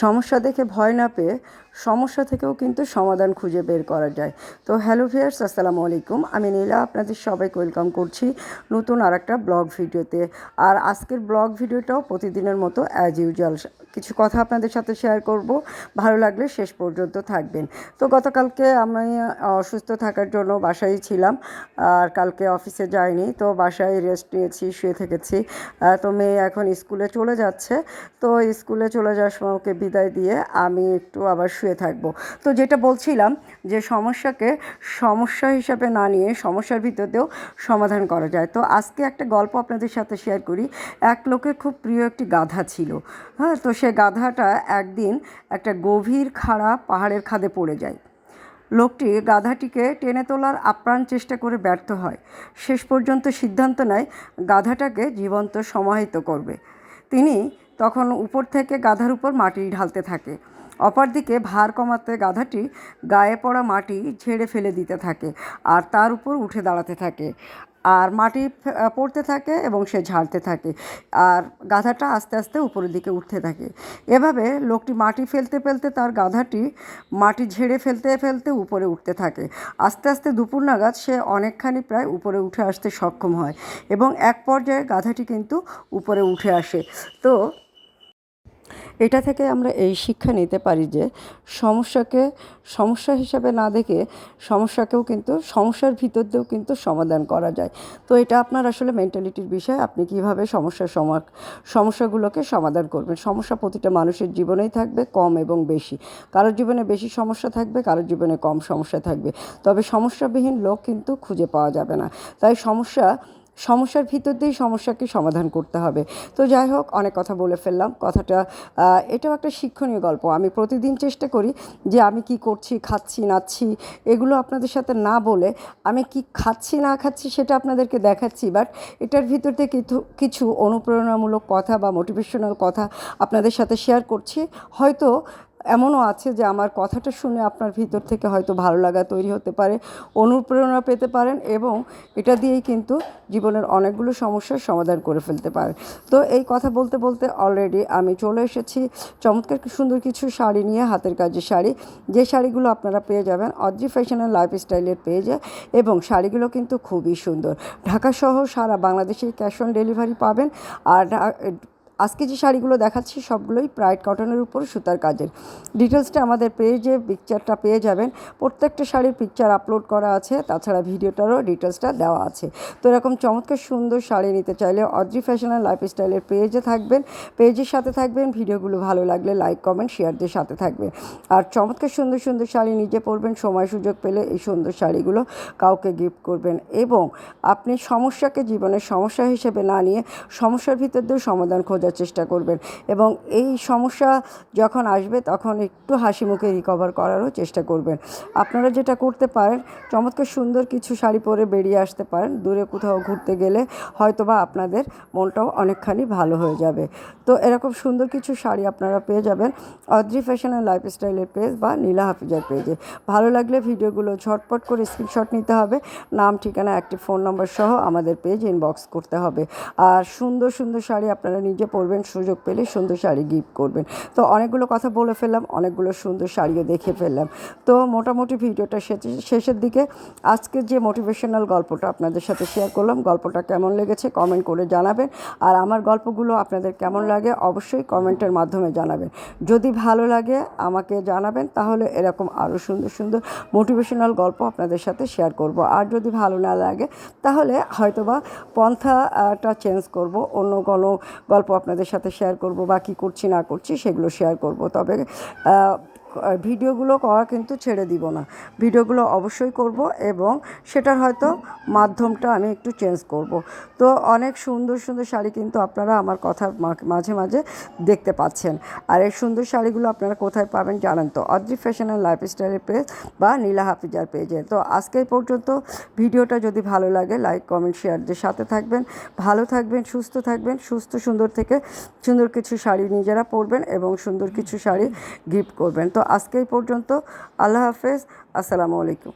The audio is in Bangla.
সমস্যা দেখে ভয় না পেয়ে সমস্যা থেকেও কিন্তু সমাধান খুঁজে বের করা যায়। তো হ্যালো ভিউয়ার্স, আসসালামু আলাইকুম। আমি নীলা আপনাদের সবাইকে ওয়েলকাম করছি নতুন আর একটা ব্লগ ভিডিওতে। আর আজকের ব্লগ ভিডিওটাও প্রতিদিনের মতো অ্যাজ ইউজুয়াল কিছু কথা আপনাদের সাথে শেয়ার করব। ভালো লাগলে শেষ পর্যন্ত থাকবেন। তো গতকালকে আমি অসুস্থ থাকার জন্য বাসায় ছিলাম, আর কালকে অফিসে যাইনি। তো বাসায় রেস্ট নিয়েছি, শুয়ে থেকেছি। তো মেয়ে এখন স্কুলে চলে যাচ্ছে। তো স্কুলে চলে যাওয়ার সময় ওকে বিদায় দিয়ে আমি একটু আবার শুয়ে থাকবো। তো যেটা বলছিলাম যে সমস্যাকে সমস্যা হিসাবে না নিয়ে সমস্যার ভিতরেও সমাধান করা যায়। তো আজকে একটা গল্প আপনাদের সাথে শেয়ার করি। এক লোকের খুব প্রিয় একটি গাধা ছিল। হ্যাঁ, তো সে গাধাটা একদিন একটা গভীর খাড়া পাহাড়ের খাদে পড়ে যায়। লোকটি গাধাটিকে টেনে তোলার আপ্রাণ চেষ্টা করে ব্যর্থ হয়। শেষ পর্যন্ত সিদ্ধান্ত নেয় গাধাটাকে জীবন্ত সমাহিত করবে। তিনি তখন উপর থেকে গাধার উপর মাটি ঢালতে থাকে। অপরদিকে ভার কমাতে গাধাটি গায়ে পড়া মাটি ঝেড়ে ফেলে দিতে থাকে আর তার উপর উঠে দাঁড়াতে থাকে। আর মাটি পড়তে থাকে এবং সে ঝাড়তে থাকে, আর গাধাটা আস্তে আস্তে উপরের দিকে উঠতে থাকে। এভাবে লোকটি মাটি ফেলতে ফেলতে তার গাধাটি মাটি ঝেড়ে ফেলতে ফেলতে উপরে উঠতে থাকে। আস্তে আস্তে দুপুর নাগাদ সে অনেকখানি প্রায় উপরে উঠে আসতে সক্ষম হয় এবং এক পর্যায়ে গাধাটি কিন্তু উপরে উঠে আসে। তো এটা থেকে আমরা এই শিক্ষা নিতে পারি যে সমস্যাকে সমস্যা হিসাবে না দেখে সমস্যাকেও কিন্তু সমস্যার ভিতর দিয়েও কিন্তু সমাধান করা যায়। তো এটা আপনার আসলে মেন্টালিটির বিষয়, আপনি কীভাবে সমস্যাগুলোকে সমাধান করবেন। সমস্যা প্রতিটা মানুষের জীবনেই থাকবে, কম এবং বেশি। কারোর জীবনে বেশি সমস্যা থাকবে, কারোর জীবনে কম সমস্যা থাকবে, তবে সমস্যাবিহীন লোক কিন্তু খুঁজে পাওয়া যাবে না। তাই সমস্যার ভিতর দিয়েই সমস্যাকে সমাধান করতে হবে। তো যাই হোক, অনেক কথা বলে ফেললাম। এটাও একটা শিক্ষণীয় গল্প। আমি প্রতিদিন চেষ্টা করি যে আমি কি করছি, খাচ্ছি নাচ্ছি এগুলো আপনাদের সাথে না বলে আমি কি খাচ্ছি না খাচ্ছি সেটা আপনাদেরকে দেখাচ্ছি, বাট এটার ভিতর থেকে কিছু অনুপ্রেরণামূলক কথা বা মোটিভেশনাল কথা আপনাদের সাথে শেয়ার করছি। হয়তো এমনও আছে যে আমার কথাটা শুনে আপনার ভিতর থেকে হয়তো ভালো লাগা তৈরি হতে পারে, অনুপ্রেরণা পেতে পারেন এবং এটা দিয়েই কিন্তু জীবনের অনেকগুলো সমস্যার সমাধান করে ফেলতে পারেন। তো এই কথা বলতে বলতে অলরেডি আমি চলে এসেছি চমৎকার সুন্দর কিছু শাড়ি নিয়ে, হাতের কাজের শাড়ি। যে শাড়িগুলো আপনারা পেয়ে যাবেন অদ্রি ফ্যাশন অ্যান্ড লাইফস্টাইলের পেজে, এবং শাড়িগুলো কিন্তু খুবই সুন্দর। ঢাকাসহ সারা বাংলাদেশে ক্যাশ অন ডেলিভারি পাবেন। আর আজকে যে শাড়িগুলো দেখাচ্ছি সবগুলোই প্রাইড কটনের উপর সুতার কাজের। ডিটেলসটা আমাদের পেজে পিকচারটা পেয়ে যাবেন। প্রত্যেকটা শাড়ির পিকচার আপলোড করা আছে, তাছাড়া ভিডিওটারও ডিটেলসটা দেওয়া আছে। তো এরকম চমৎকার সুন্দর শাড়ি নিতে চাইলে অদ্রি ফ্যাশন অ্যান্ড লাইফস্টাইলের পেজের সাথে থাকবেন। ভিডিওগুলো ভালো লাগলে লাইক কমেন্ট শেয়ার দিয়ে সাথে থাকবেন। আর চমৎকার সুন্দর সুন্দর শাড়ি নিজে পরবেন, সময় সুযোগ পেলে এই সুন্দর শাড়িগুলো কাউকে গিফট করবেন। এবং আপনি সমস্যাকে জীবনের সমস্যা হিসেবে না নিয়ে সমস্যার ভিতর দিয়েও সমাধান খোঁজার চেষ্টা করবেন, এবং এই সমস্যা যখন আসবে তখন একটু হাসি মুখে রিকভার করারও চেষ্টা করবেন। আপনারা যেটা করতে পারেন, চমৎকার সুন্দর কিছু শাড়ি পরে বেরিয়ে আসতে পারেন। দূরে কোথাও ঘুরতে গেলে হয়তোবা আপনাদের মনটাও অনেকখানি ভালো হয়ে যাবে। তো এরকম সুন্দর কিছু শাড়ি আপনারা পেয়ে যাবেন অদ্রি ফ্যাশন অ্যান্ড লাইফস্টাইলের পেজ বা নীলা হাফিজার পেজে। ভালো লাগলে ভিডিওগুলো ঝটপট করে স্ক্রিনশট নিতে হবে, নাম ঠিকানা অ্যাক্টিভ ফোন নম্বর সহ আমাদের পেজ ইনবক্স করতে হবে। আর সুন্দর সুন্দর শাড়ি আপনারা নিজে পরবেন, সুযোগ পেলে সুন্দর শাড়ি গিফট করবেন। তো অনেকগুলো কথা বলে ফেললাম, অনেকগুলো সুন্দর শাড়িও দেখে ফেললাম। তো মোটামুটি ভিডিওটা শেষের দিকে আজকে যে মোটিভেশনাল গল্পটা আপনাদের সাথে শেয়ার করলাম, গল্পটা কেমন লেগেছে কমেন্ট করে জানাবেন। আর আমার গল্পগুলো আপনাদের কেমন লাগে অবশ্যই কমেন্টের মাধ্যমে জানাবেন। যদি ভালো লাগে আমাকে জানাবেন, তাহলে এরকম আরও সুন্দর সুন্দর মোটিভেশনাল গল্প আপনাদের সাথে শেয়ার করব। আর যদি ভালো না লাগে তাহলে হয়তোবা পন্থাটা চেঞ্জ করব, অন্য কোনো গল্প আপনাদের সাথে শেয়ার করব, বা কী করছি না করছি সেগুলো শেয়ার করব। তবে ভিডিওগুলো করা কিন্তু ছেড়ে দিব না, ভিডিওগুলো অবশ্যই করব, এবং সেটার হয়তো মাধ্যমটা আমি একটু চেঞ্জ করব। তো অনেক সুন্দর সুন্দর শাড়ি কিন্তু আপনারা আমার কথার মাঝে মাঝে দেখতে পাচ্ছেন। আর এই সুন্দর শাড়িগুলো আপনারা কোথায় পাবেন জানেন তো, অদ্রি ফ্যাশন অ্যান্ড লাইফস্টাইলের পেজ বা নীলা হাফিজার পেজে। তো আজকে এই পর্যন্ত। ভিডিওটা যদি ভালো লাগে লাইক কমেন্ট শেয়ার দিয়ে সাথে থাকবেন। ভালো থাকবেন, সুস্থ থাকবেন। সুন্দর থেকে সুন্দর কিছু শাড়ি নিজেরা পরবেন এবং সুন্দর কিছু শাড়ি গিফট করবেন। তো আজকে এই পর্যন্ত। আল্লাহ হাফেজ, আসসালামু আলাইকুম।